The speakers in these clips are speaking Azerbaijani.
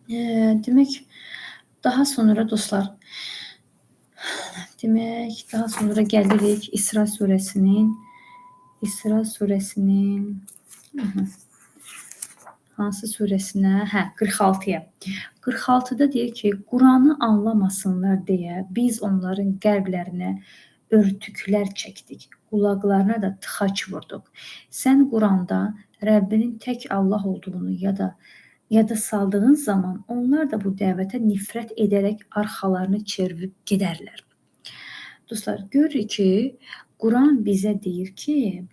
Demək, daha sonra dostlar, daha sonra gəlirik İsra surəsinin hansı surəsinə? 46-ya. 46-da deyir ki, Quranı anlamasınlar deyə biz onların qəlblərinə örtüklər çəkdik, qulaqlarına da tıxac vurduq. Sən Quranda Rəbbinin tək Allah olduğunu yada saldığın zaman onlar da bu dəvətə nifrət edərək arxalarını çevirib gedərlər. Dostlar, görürük ki, Quran bizə deyir ki,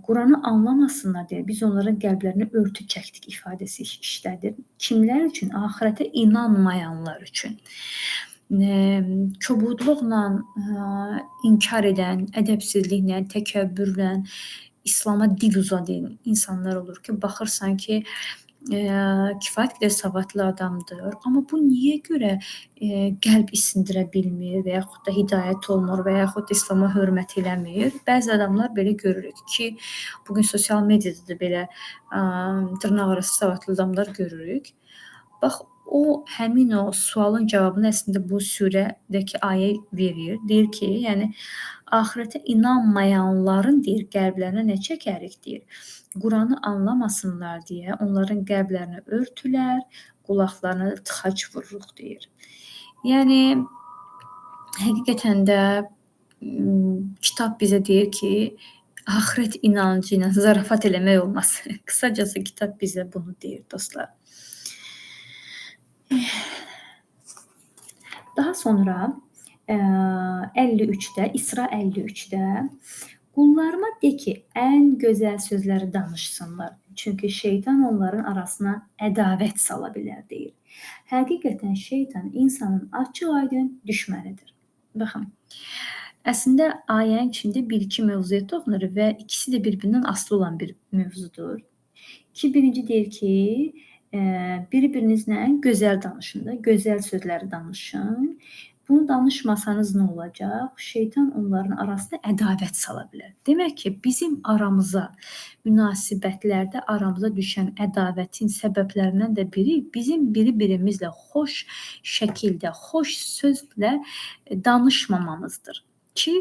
Quranı anlamasınlar deyə biz onların qəlblərinə örtü çəkdik ifadəsi işlədir. Kimlər üçün? Axirətə inanmayanlar üçün. Kobudluqla inkar edən, ədəbsizliklə, təkəbbürlə İslama dil uzadan insanlar olur ki, baxırsan ki, kifayət qədər savadlı adamdır, amma bu niyə görə qəlb isindirə bilmir və yaxud da hidayət olmur və yaxud da İslama hörmət eləmir. Bəzi adamlar belə görürük ki, bugün sosial mediada da belə dırnaqarası savadlı adamlar görürük. Bax, həmin o sualın cavabını əslində bu surədəki ayə verir. Deyir ki, yəni axirətə inanmayanların deyir qəlblərinə nə çəkərik deyir. Quranı anlamasınlar deyə onların qəlblərini örtülər, qulaqlarına tıxac vururuq deyir. Yəni həqiqətən də kitab bizə deyir ki, axirət inancı ilə zarafat eləmək olmaz. Qısacası kitab bizə bunu deyir dostlar. Daha sonra 53-də, İsra 53-də qullarıma de ki, ən gözəl sözləri danışsınlar. Çünki şeytan onların arasına ədavət sala bilər deyir. Həqiqətən şeytan insanın açıq-aydın düşmənidir. Baxın, əslində ayənin içində bir-iki mövzuya toxunur və ikisi də bir-birindən asılı olan bir mövzudur. Birinci deyir ki, bir-birinizlə gözəl danışın da, gözəl sözləri danışın. Bunu danışmasanız nə olacaq? Şeytan onların arasına ədavət sala bilər. Demək ki, bizim aramıza, münasibətlərdə aramıza düşən ədavətin səbəblərindən də biri bizim bir-birimizlə xoş şəkildə, xoş sözlə danışmamamızdır ki,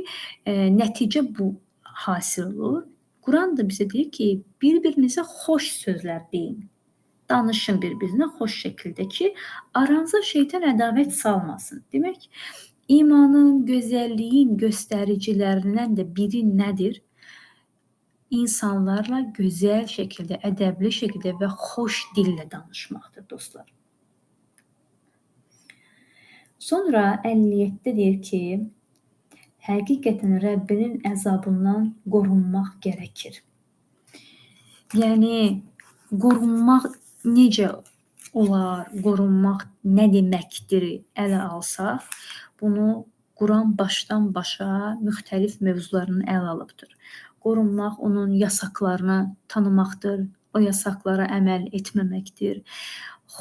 nəticə bu hasil olur. Quran da bizə deyir ki, bir-birinizə xoş sözlər deyin. Danışın bir-birinə xoş şəkildə ki, aranıza şeytan ədavət salmasın. Demək, imanın, gözəlliyin göstəricilərindən də biri nədir? İnsanlarla gözəl şəkildə, ədəbli şəkildə və xoş dillə danışmaqdır dostlar. Sonra 57-də deyir ki, həqiqətən Rəbbinin əzabından qorunmaq gərəkir. Yəni, qorunmaq necə olar, qorunmaq nə deməkdir ələ alsaq, bunu Quran başdan başa müxtəlif mövzularını ələ alıbdır. Qorunmaq onun yasaqlarını tanımaqdır, o yasaqlara əməl etməməkdir.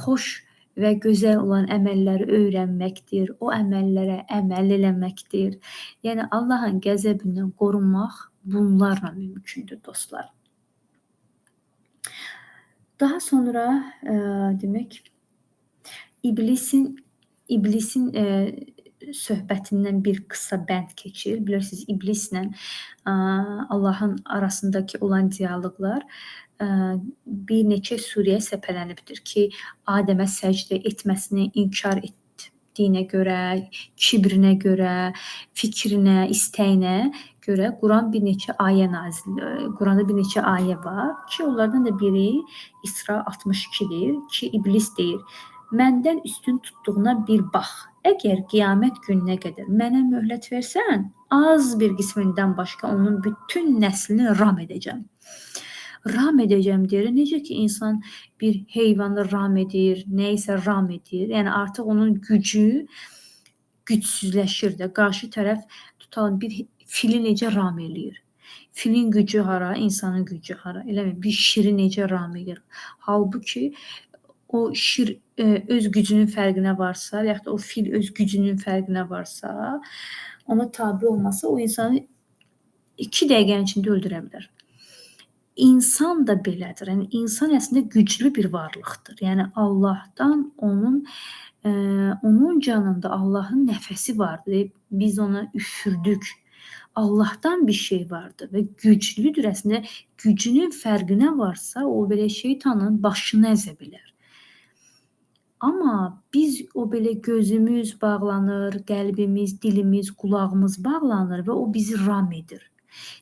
Xoş və gözəl olan əməlləri öyrənməkdir, o əməllərə əməl eləməkdir. Yəni, Allahın qəzəbindən qorunmaq bunlarla mümkündür dostlar. Daha sonra demək, iblisin söhbətindən bir qısa bənd keçir. Bilirsiniz, iblislə Allahın arasındakı olan dialoqlar bir neçə surəyə səpələnibdir ki, Adəmə səcdə etməsini inkar etdiyinə görə, kibrinə görə, fikrinə, istəyinə görə Quranda bir neçə ayə var ki, onlardan da biri İsra 62-dir ki, iblis deyir, məndən üstün tutduğuna bir bax. Əgər qiyamət gününə qədər mənə möhlət versən, az bir qismindən başqa onun bütün nəslini ram edəcəm. Ram edəcəm deyir. Necə ki, insan bir heyvanı ram edir, nəyisə ram edir. Yəni, artıq onun gücü gücsüzləşir də. Qarşı tərəf tutalım bir fili necə ram eləyir. Filin gücü hara, insanın gücü hara. Eləmi? Bir şiri necə ram edir. Halbuki o şir öz gücünün fərqinə varsa, yaxud da o fil öz gücünün fərqinə varsa, ona tabi olmasa o insanı 2 dəqiqənin içində öldürə bilər. insan da belədir. Yəni insan əslində güclü bir varlıqdır. Yəni Allahdan onun canında Allahın nəfəsi vardır. Biz ona üfürdük. Allahdan bir şey vardır və güclüdür. Əslində gücünün fərqinə varsa, o belə şeytanın başını əzə bilər. Amma biz o belə gözümüz bağlanır, qəlbimiz, dilimiz, qulağımız bağlanır və o bizi ram edir.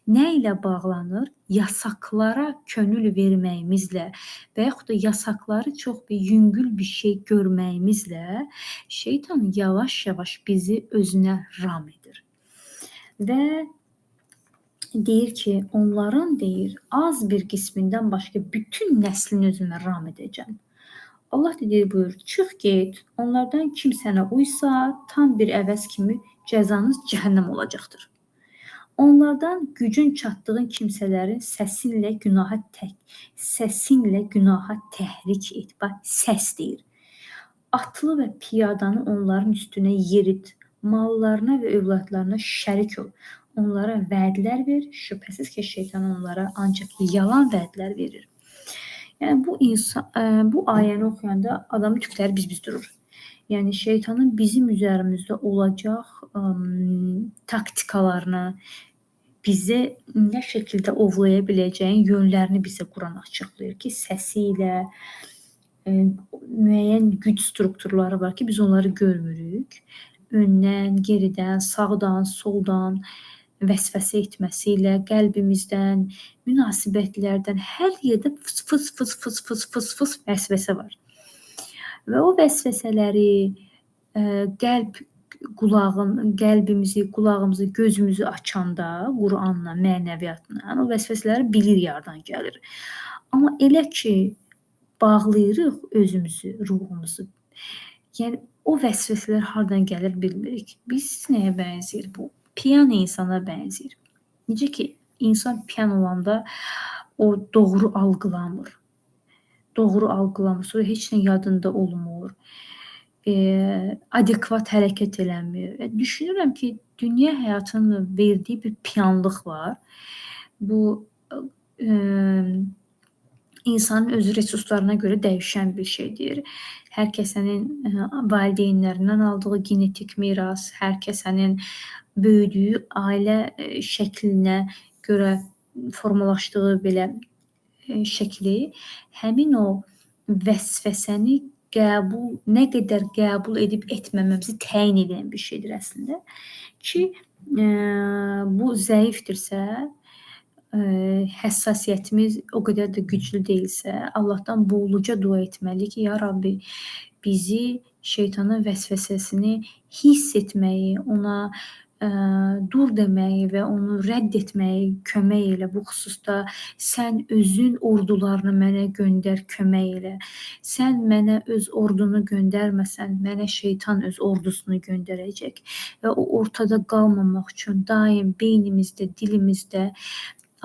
Nə ilə bağlanır? Yasaqlara könül verməyimizlə və yaxud da yasaqları çox bir yüngül bir şey görməyimizlə şeytan yavaş-yavaş bizi özünə ram edir. Və deyir ki, onların deyir, az bir qismindən başqa bütün nəslin özümə ram edəcəm. Allah da deyir buyur, çıx get, onlardan kim sənə uysa, tam bir əvəz kimi cəzanız cəhənnəm olacaqdır. Onlardan gücün çatdığın kimsələrin səsinlə günaha təhrik et. Bax, səs deyir. Atlı və piyadanı onların üstünə yerit, mallarına və övladlarına şərik ol. Onlara vədlər ver, şübhəsiz ki, şeytan onlara ancaq yalan vədlər verir. Yəni bu ayəni oxuyanda adamın tükləri biz durur. Yəni şeytanın bizim üzərimizdə olacaq taktikalarını, bizi nə şəkildə ovlaya biləcəyin yönlərini bizə Quran açıqlayır ki, səsi ilə müəyyən güc strukturları var ki, biz onları görmürük. Öndən, geridən, sağdan, soldan vəsvəsə etməsiyle qəlbimizdən, münasibətlərdən hər yerdə fıs vəsvəsə var. Və o vəsvəsələri qəlbimizi, qulağımızı, gözümüzü açanda Quranla, mənəviyyatla o vəsvəsələri bilir yardan gəlir. Amma elə ki bağlayırıq özümüzü, ruhumuzu. Yəni o vəsvəsələr hardan gəlir bilmirik. Biz nəyə bənzəyir bu? Piyan insana bənzəyir. Necə ki, insan piyan olanda o doğru algılamır. Sonra heç nə yadında olmur. Adekvat hərəkət eləmir. Düşünürəm ki, dünya həyatının verdiyi bir piyanlıq var. Bu insanın öz resurslarına görə dəyişən bir şeydir. Hər kəsənin valideynlərindən aldığı genetik miras, hər kəsənin böyüdüyü ailə şəklinə görə formalaşdığı belə şəkli həmin o vəsvəsəni nə qədər qəbul edib etməməmizi təyin edən bir şeydir əslində. Ki bu zəifdirsə, həssasiyyətimiz o qədər də güclü deyilsə, Allahdan boğuluca dua etməliyik ki, ya Rabbi, bizi şeytanın vəsvəsəsini hiss etməyi, ona dur deməyi və onu rədd etməyi kömək elə. Bu xüsusda sən özün ordularını mənə göndər, kömək elə. Sən mənə öz ordunu göndərməsən, mənə şeytan öz ordusunu göndərəcək. Və o ortada qalmamaq üçün daim beynimizdə, dilimizdə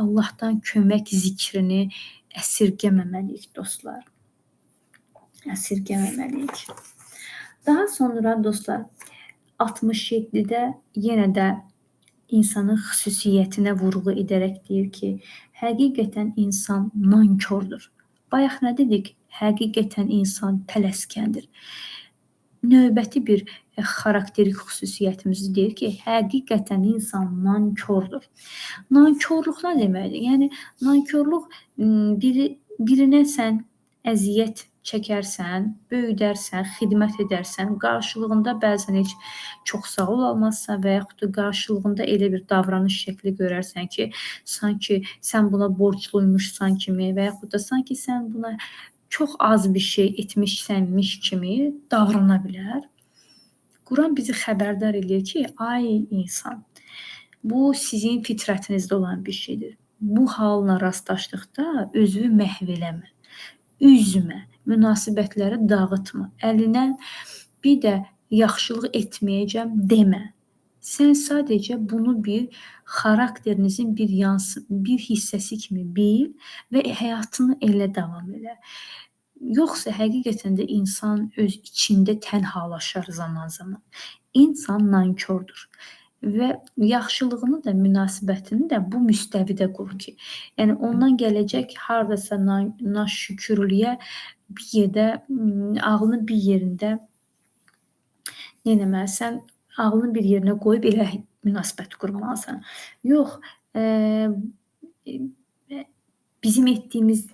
Allahdan kömək zikrini əsirgəməməliyik, dostlar. Əsirgəməməliyik. Daha sonra, dostlar, 67-də yenə də insanın xüsusiyyətinə vurğu edərək deyir ki, həqiqətən insan nankordur. Bayaq nə dedik? Həqiqətən insan tələskəndir. Növbəti bir xarakterik xüsusiyyətimizi deyir ki, həqiqətən insan nankordur. Nankorluq nə deməkdir? Yəni, nankorluq birinə sən əziyyət çəkərsən, böyüdərsən, xidmət edərsən, qarşılığında bəzən heç çox sağ ol almazsan və yaxud da qarşılığında elə bir davranış şəkli görərsən ki, sanki sən buna borcluymuşsan kimi və yaxud da sanki sən buna çox az bir şey etmişsənmiş kimi davrana bilər. Quran bizi xəbərdar edir ki, ay insan, bu sizin fitrətinizdə olan bir şeydir. Bu halına rastlaşdıqda özünü məhv eləmə, üzmə, münasibətləri dağıtma, əlindən bir də yaxşılıq etməyəcəm demə. Sən sadəcə bunu bir xarakterinizin bir hissəsi kimi bil və həyatını elə davam elə. Yoxsa həqiqətən də insan öz içində tənhalaşar zaman-zaman. İnsan nankordur. və yaxşılığını da, münasibətini də bu müstəvidə qur ki, yəni ondan gələcək hardasa naşükürlüyə bir yerdə ağlını bir yerində neynəməlisən, ağlını bir yerinə qoyub elə münasibət qurmalısan. Yox, bizim etdiyimiz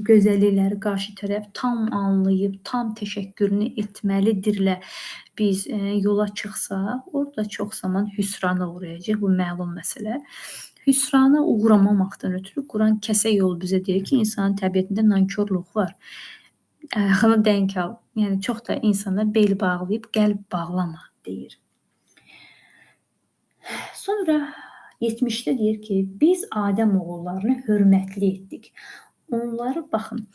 gözəllikləri qarşı tərəf tam anlayıb, tam təşəkkürünü etməlidirlə biz yola çıxsaq, orada çox zaman hüsrana uğrayacaq, bu məlum məsələ. Hüsrana uğramamaqdan ötürü Quran kəsə yol bizə deyir ki, insanın təbiətində nankorluq var. Ayağını denk al. Yəni çox da insanlar bel bağlayıb qəlb bağlama deyir. Sonra 70-də deyir ki, biz Adəm oğullarını hörmətli etdik. Onları baxın,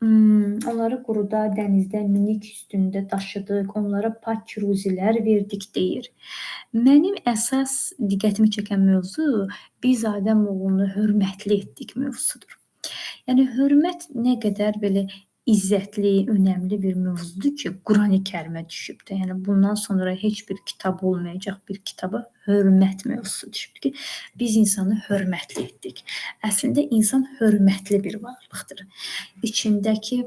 onları quruda, dənizdə, minik üstündə daşıdıq, onlara pak ruzilər verdik deyir. Mənim əsas diqqətimi çəkən mövzu biz Adəm oğlunu hörmətli etdik mövzusudur. Yəni hörmət nə qədər belə izzətli, önəmli bir mövzudur ki, Qurani-Kərimə düşübdür. Yəni bundan sonra heç bir kitab olmayacaq bir kitaba hörmət mövzusu düşübdür ki, biz insanı hörmətli etdik. Əslində insan hörmətli bir varlıqdır. İçindəki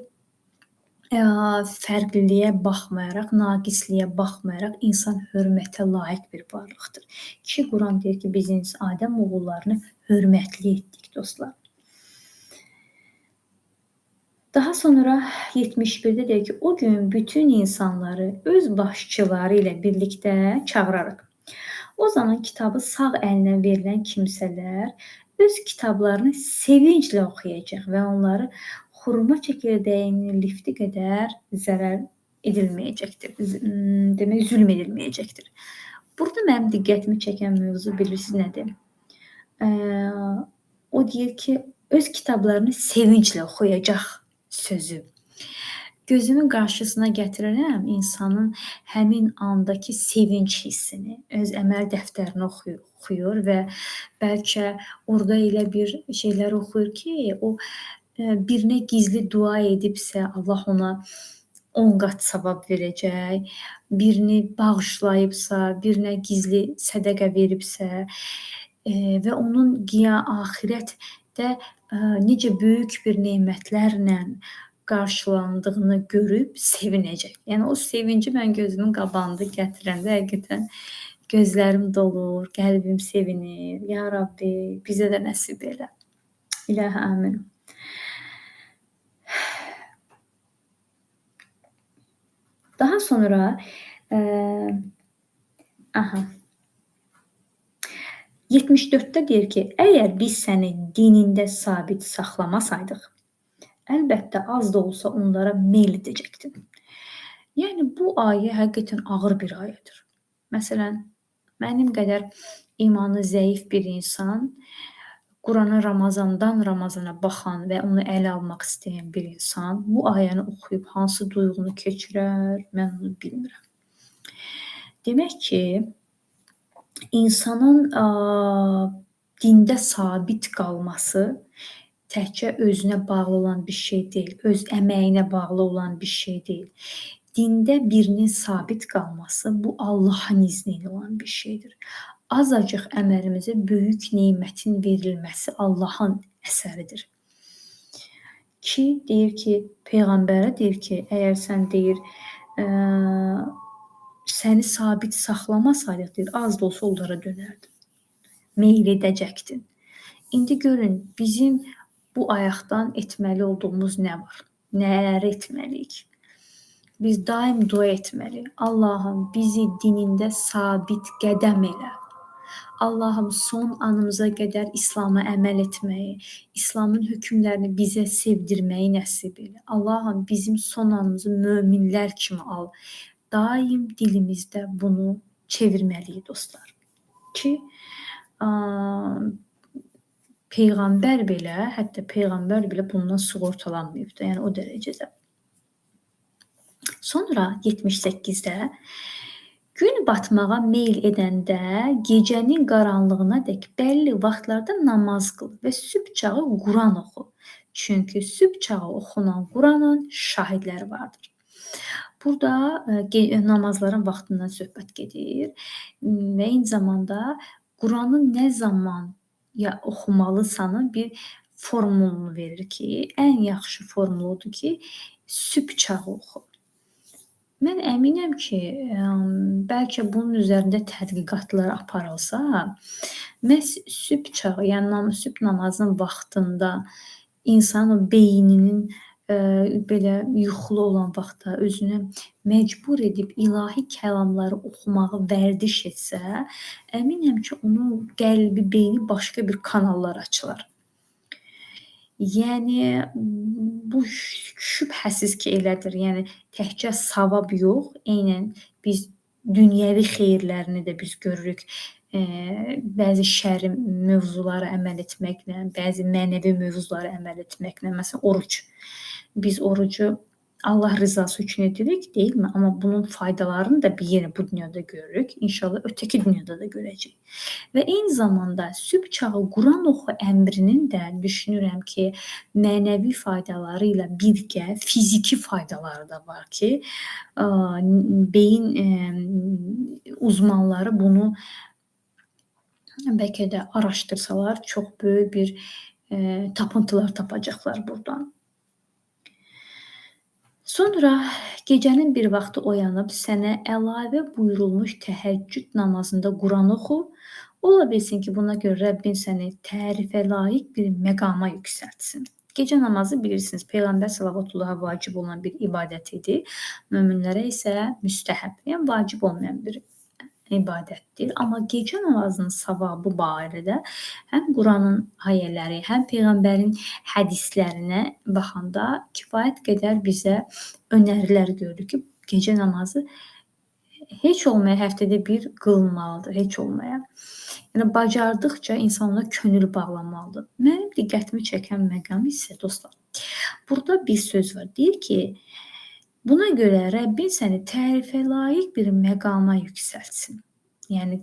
fərqliliyə baxmayaraq, naqisliyə baxmayaraq insan hörmətə layiq bir varlıqdır. Ki, Quran deyir ki, biz Adəm oğullarını hörmətli etdik, dostlar. Daha sonra 71'də deyir ki, o gün bütün insanları öz başçıları ilə birlikdə çağırarıq. O zaman kitabı sağ əlinə verilən kimsələr öz kitablarını sevinclə oxuyacaq və onları xurma çəkirdəyinin lifti qədər zərər edilməyəcəkdir. Demək, zülm edilməyəcəkdir. Burada mənim diqqətimi çəkən mövzu bilirsiniz nədir? O deyir ki, öz kitablarını sevinclə oxuyacaq sözü. Gözümün qarşısına gətirirəm insanın həmin andakı sevinç hissini, öz əməl dəftərini oxuyur və bəlkə orada elə bir şeylər oxuyur ki, o birinə gizli dua edibsə, Allah ona 10 qat savab verəcək, birini bağışlayıbsa, birinə gizli sədəqə veribsə və onun axirətdə necə böyük bir nemətlərlə qarşılandığını görüb sevinəcək. Yəni o sevinci mən gözümün qabağında gətirəndə həqiqətən gözlərim dolur, qəlbim sevinir. Ya Rabbi, bizə də nəsib elə. İlahə amin. Daha sonra 74-də deyir ki, əgər biz səni dinində sabit saxlamasaydıq, əlbəttə az da olsa onlara meyl edəcəkdin. Yəni bu ayə həqiqətən ağır bir ayədir. Məsələn, mənim qədər imanı zəif bir insan, Quranı Ramazandan Ramazana baxan və onu ələ almaq istəyən bir insan bu ayəni oxuyub hansı duyğunu keçirər, mən onu bilmirəm. Demək ki, insanın dində sabit qalması təkcə özünə bağlı olan bir şey deyil, öz əməyinə bağlı olan bir şey deyil. Dində birinin sabit qalması bu Allahın izni ilə olan bir şeydir. Azacıq əməlimizə böyük nemətin verilməsi Allahın əsəridir. Ki, deyir ki, Peyğəmbərə deyir ki, əgər sən deyir, səni sabit saxlamasaydıq, deyir, az da olsa onlara dönərdin. Meyl edəcəkdin. İndi görün, bizim bu ayaqdan etməli olduğumuz nə var? Nələr etməliyik? Biz daim dua etməliyik. Allahım, bizi dinində sabit qədəm elə. Allahım, son anımıza qədər İslama əməl etməyi, İslamın hökmlərini bizə sevdirməyi nəsib elə. Allahım, bizim son anımızı möminlər kimi al. Daim dilimizdə bunu çevirməliyik, dostlar. Ki, Peyğəmbər belə, hətta Peyğəmbər belə bundan sığortalanmayıbdır. Yəni o dərəcədə. Sonra 78-də gün batmağa meyl edəndə gecənin qaranlığına dək bəlli vaxtlarda namaz qıl və sübh çağı Quran oxu. Çünki sübh çağı oxunan Quranın şahidləri vardır. Burada namazların vaxtından söhbət gedir və eyni zamanda Quranı nə zaman oxumalısanın bir formulunu verir ki, ən yaxşı formul odur ki, sübh çağı oxu. Mən əminəm ki, bəlkə bunun üzərində tədqiqatlar aparılsa, məhz sübh çağı, yəni sübh namazının vaxtında insanın o beyninin belə yuxulu olan vaxtda özünü məcbur edib ilahi kəlamları oxumağı vərdiş etsə, əminəm ki, onun qəlbi, beyni başqa bir kanallar açılar. Yəni bu şübhəsiz ki, elədir. Yəni təkcə savab yox, eynən biz dünyəvi xeyirlərini də biz görürük. Bəzi şəri mövzulara əməl etməklə, bəzi mənəvi mövzulara əməl etməklə, məsələn, oruc. Biz orucu Allah rızası üçün edirik, deyilmi? Amma bunun faydalarını da bir yenə bu dünyada görürük. İnşallah ötəki dünyada da görəcəyik. Və eyni zamanda sübh çağı Quran oxu əmrinin də düşünürəm ki, mənəvi faydaları ilə birgə fiziki faydaları da var ki, beyin uzmanları bunu bəlkə də araşdırsalar çox böyük bir tapıntılar tapacaqlar burdan. Sonra gecənin bir vaxtı oyanıb sənə əlavə buyurulmuş təhəccüd namazında Quran oxu. Ola bilsin ki, buna görə Rəbbin səni tərifə layiq bir məqama yüksəltsin. Gecə namazı bilirsiniz, Peyğəmbər sallallahu vacib olan bir ibadət idi. Möminlərə isə müstəhəb, yəni vacib olmayan bir ibadətdir. Amma gecə namazının savabı barədə həm Quranın ayələri, həm Peyğəmbərin hədislərinə baxanda kifayət qədər bizə önərilər görürük ki, gecə namazı heç olmaya həftədə bir qılınmalıdır, heç olmaya. Yəni bacardıqca insan ona könül bağlamalıdır. Mənim diqqətimi çəkən məqam isə dostlar, burada bir söz var. Deyir ki, buna görə Rəbbin səni tərifə layiq bir məqama yüksəltsin. Yəni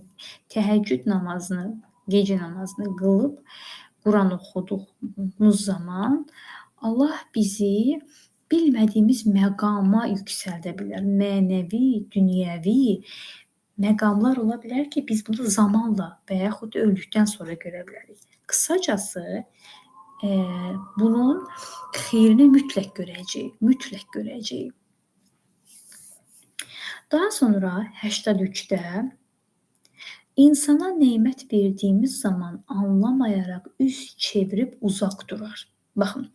təhəccüd namazını, gecə namazını qılıb Quran oxuduğumuz zaman Allah bizi bilmədiyimiz məqama yüksəldə bilər. Mənəvi, dünyəvi məqamlar ola bilər ki, biz bunu zamanla və yaxud da öldükdən sonra görə bilərik. Qısacası bunun xeyrini mütləq görəcəyik. Daha sonra 83-də insana nemət verdiyimiz zaman anlamayaraq üz çevirib uzaq durar. Baxın,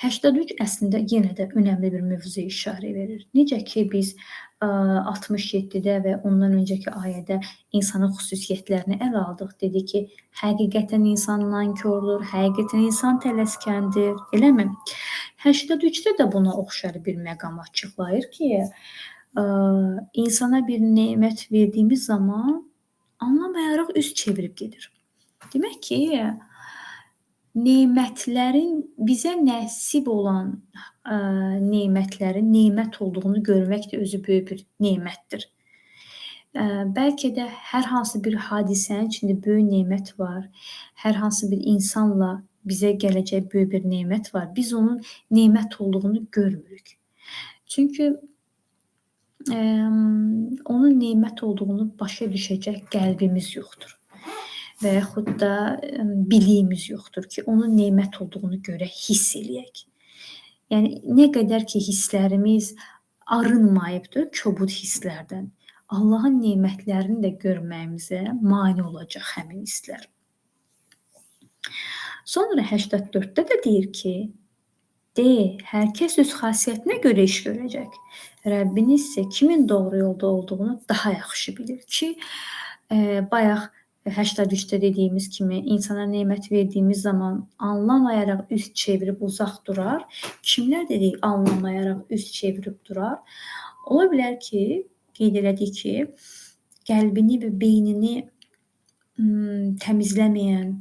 83 əslində yenə də önəmli bir mövzuya işarə verir. Necə ki, biz 67-də və ondan öncəki ayədə insanın xüsusiyyətlərini ələ aldıq. Dedi ki, həqiqətən insan nankordur, həqiqətən insan tələskəndir, eləmi? 83-də də buna oxşar bir məqam açıqlayır ki, insana bir nemət verdiyimiz zaman anlamayaraq üz çevirib gedir. Demək ki, nemətlərin bizə nəsib olan nemətlərin nemət olduğunu görmək də özü böyük bir nemətdir. Bəlkə də hər hansı bir hadisənin içində böyük nemət var, hər hansı bir insanla bizə gələcək böyük bir nemət var. Biz onun nemət olduğunu görmürük. Çünki onun nemət olduğunu başa düşəcək qəlbimiz yoxdur və yaxud da biliyimiz yoxdur ki, onun nemət olduğunu görək, hiss eləyək. Yəni, nə qədər ki, hisslərimiz arınmayıbdır kobud hisslərdən, Allahın nemətlərini də görməyimizə mane olacaq həmin hisslər. Sonra 84-də də deyir ki, hər kəs öz xasiyyətinə görə iş görəcək. Rəbbiniz isə kimin doğru yolda olduğunu daha yaxşı bilir ki, bayaq 83-də dediyimiz kimi insana nemət verdiyimiz zaman anlamayaraq üz çevirib uzaq durar. Kimlər dedik anlamayaraq üz çevirib durar? Ola bilər ki, qeyd elədik ki, qəlbini və beynini təmizləməyən,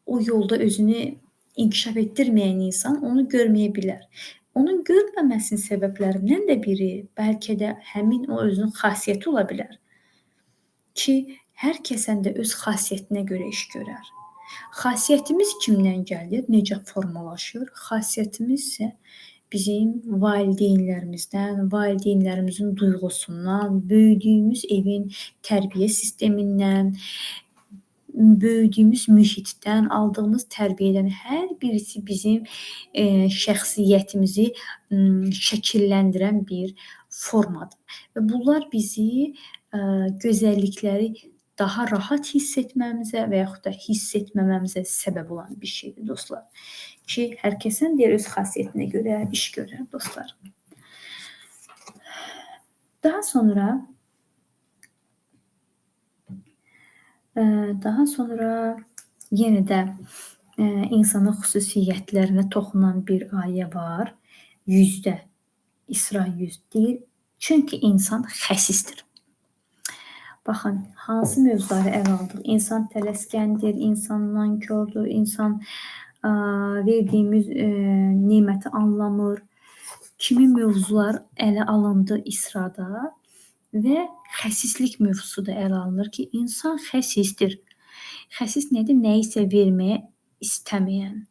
o yolda özünü inkişaf etdirməyən insan onu görməyə bilər. Onun görməməsinin səbəblərindən də biri bəlkə də həmin o özünün xasiyyəti ola bilər ki, hər kəsən də öz xasiyyətinə görə iş görər. Xasiyyətimiz kimdən gəlir, necə formalaşır? Xasiyyətimiz isə bizim valideynlərimizdən, valideynlərimizin duyğusundan, böyüdüyümüz evin tərbiyə sistemindən, böyüdüyümüz mühitdən, aldığımız tərbiyədən hər birisi bizim şəxsiyyətimizi şəkilləndirən bir formadır. Və bunlar bizi gözəllikləri daha rahat hiss etməmizə və yaxud da hiss etməməmizə səbəb olan bir şeydir dostlar. Ki, hər kəsin deyir öz xasiyyətinə görə iş görər dostlar. Daha sonra yenə də insanın xüsusiyyətlərinə toxunan bir ayə var. 100-də İsra 100 deyir. Çünki insan xəsisdir. Baxın, hansı mövzuları əl aldıq? İnsan tələskəndir, insan nankördür, insan verdiyimiz neməti anlamır. Kimi mövzular ələ alındı İsrada və xəsislik mövzusu da ələ alınır ki, insan xəsisdir. Xəsis nədir? Nəyisə verməyə istəməyən.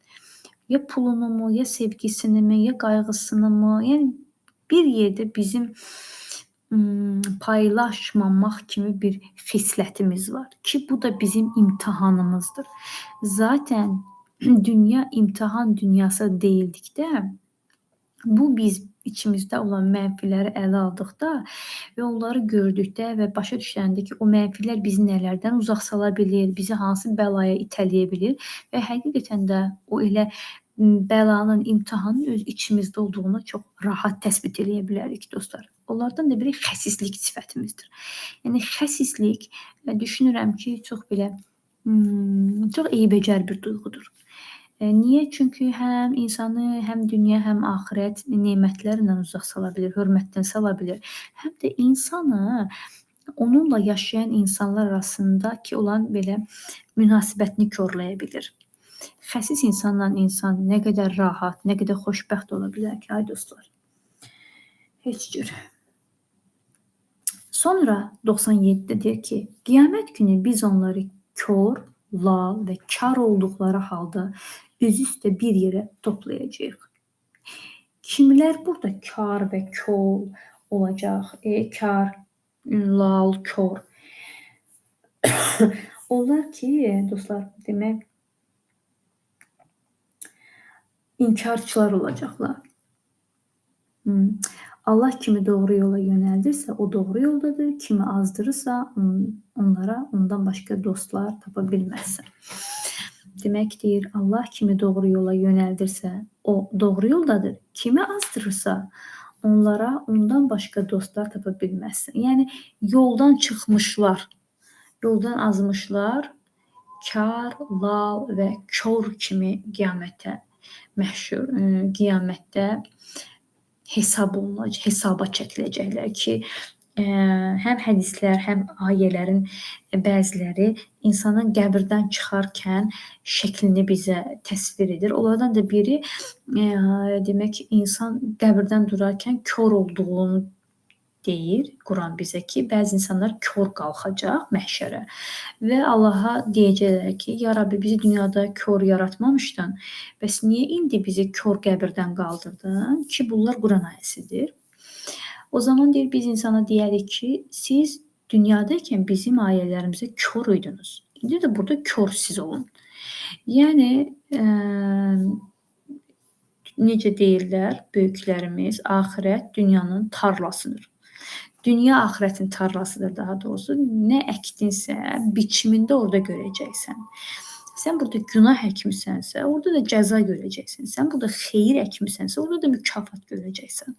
Ya pulunu mu, ya sevgisini mi, ya qayğısını mı? Yəni bir yerdə bizim paylaşmamaq kimi bir xislətimiz var ki, bu da bizim imtahanımızdır. Zaten dünya imtahan dünyası deyildikdə, bu biz içimizdə olan mənfiləri ələ aldıqda və onları gördükdə və başa düşəndə ki, o mənfilər bizi nələrdən uzaq sala bilir, bizi hansı bəlaya itələyə bilir və həqiqətən də o elə bəlanın, imtahanın öz içimizdə olduğunu çox rahat təsbit edə bilərik dostlar. Onlardan da biri xəsislik sifətimizdir. Yəni xəsislik düşünürəm ki, çox belə çox eybəcər bir duyğudur. Niyə? Çünki həm insanı, həm dünya, həm axirət nemətlərlə uzaq sala bilir, hörmətdən sala bilir. Həm də insanı onunla yaşayan insanlar arasındakı olan belə münasibətini korlaya bilir. Xəsis insanla insan nə qədər rahat, nə qədər xoşbəxt ola bilər ki, ay dostlar. Heç cür. Sonra 97'də deyir ki, qiyamət günü biz onları kör, lal və kar olduqları halda üz üstə bir yerə toplayacağıq. Kimlər burada kar və kör olacaq? Kar, lal, kör. Onlar ki, dostlar, demək, inkarçılar olacaqlar. Allah kimi doğru yola yönəldirsə, o doğru yoldadır. Kimi azdırırsa, onlara ondan başqa dostlar tapa bilməzsən. Demək deyir, Allah kimi doğru yola yönəldirsə, o doğru yoldadır. Kimi azdırırsa, onlara ondan başqa dostlar tapa bilməzsən. Yəni, yoldan çıxmışlar, yoldan azmışlar, kar, lal və kör kimi qiyamətə məşhur, qiyamətdə hesaba çəkiləcəklər ki, həm hədislər, həm ayələrin bəziləri insanın qəbirdən çıxarkən şəklini bizə təsvir edir. Onlardan da biri, demək, insan qəbirdən durarkən kör olduğunu deyir Quran bizə ki, bəzi insanlar kör qalxacaq məhşərə və Allaha deyəcəklər ki, ya Rabbi, bizi dünyada kör yaratmamışdın, bəs niyə indi bizi kör qəbirdən qaldırdın ki, bunlar Quran ayəsidir. O zaman deyir, biz insana deyərik ki, siz dünyadayken bizim ayələrimizə kör idiniz. İndi də burada kör siz olun. Yəni, necə deyirlər böyüklərimiz, axirət dünyanın tarlasıdır. Dünya axirətin tarlasıdır daha doğrusu. Nə əkdinsə, biçimində orada görəcəksən. Sən burada günah əkmisənsə, orada da cəza görəcəksən. Sən burada xeyir əkmisənsə, orada da mükafat görəcəksən.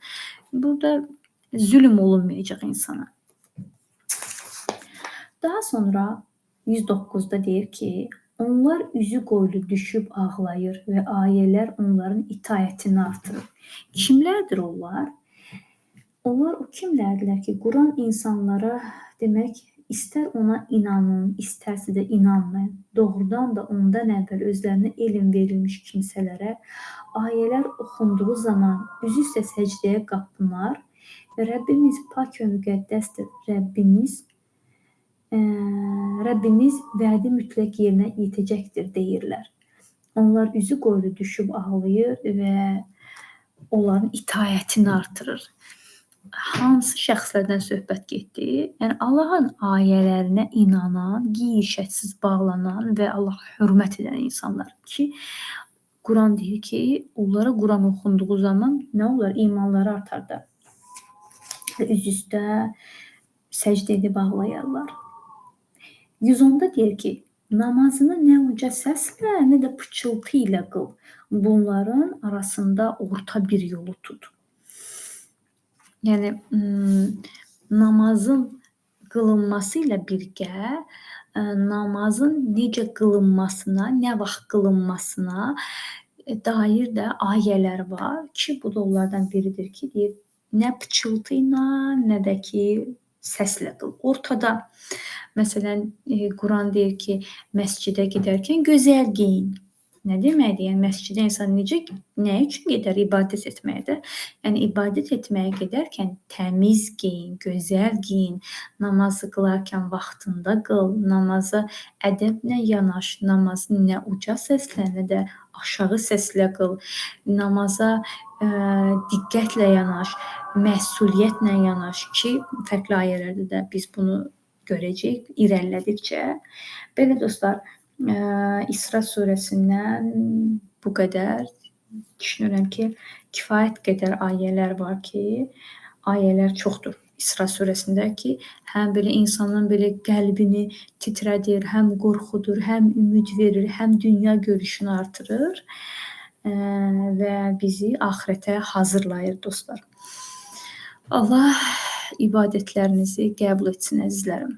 Burada zülm olunmayacaq insana. Daha sonra 109'da deyir ki, onlar üzü qoylu düşüb ağlayır və ayələr onların itayətini artırır. Kimlərdir onlar? Onlar o kimlərdirlər ki, Quran insanlara demək, istər ona inanın, istərsə də inanmayın. Doğrudan da ondan əvvəl özlərinə elm verilmiş kimsələrə ayələr oxunduğu zaman üzü üstə səcdəyə qapınar və Rəbbimiz pak və müqəddəsdir. Rəbbimiz vədi mütləq yerinə yetəcəkdir deyirlər. Onlar üzü qoylu düşüb ağlayır və onların itaətini artırır. Hansı şəxslərdən söhbət getdi? Yəni Allahın ayələrinə inanan, qeyd-şərtsiz bağlanan və Allaha hörmət edən insanlar ki, Quran deyir ki, onlara Quran oxunduğu zaman nə olar? İmanları artar da. Və üz üstə səcdə edib ağlayarlar. 110-da deyir ki, namazını nə uca səslə, nə də pıçıltı ilə qıl. Bunların arasında orta bir yolu tut. Yəni namazın qılınması ilə birgə namazın necə qılınmasına, nə vaxt qılınmasına dair də ayələr var ki, bu da onlardan biridir ki, deyir, nə pıçıltı ilə, nə də ki, səslə qıl. Ortada, məsələn, Quran deyir ki, məscidə gedərkən gözəl geyin. Nə deməkdir? Yəni məscidə insan nə üçün gedər? İbadət etməyə də. Yəni ibadət etməyə gedərkən təmiz geyin, gözəl geyin, namazı qılarkən vaxtında qıl, namaza ədəblə yanaş, namazı nə uca səslə, nə də aşağı səslə qıl, namaza diqqətlə yanaş, məsuliyyətlə yanaş ki, fərqli ayələrdə də biz bunu görəcəyik irəlilədikcə. Belə dostlar, İsra surəsindən bu qədər. Düşünürəm ki, kifayət qədər ayələr var ki, ayələr çoxdur İsra surəsində ki, həm belə insanın belə qəlbini titrədir, həm qorxudur, həm ümid verir, həm dünya görüşünü artırır və bizi axirətə hazırlayır dostlar. Allah ibadətlərinizi qəbul etsin əzizlərim.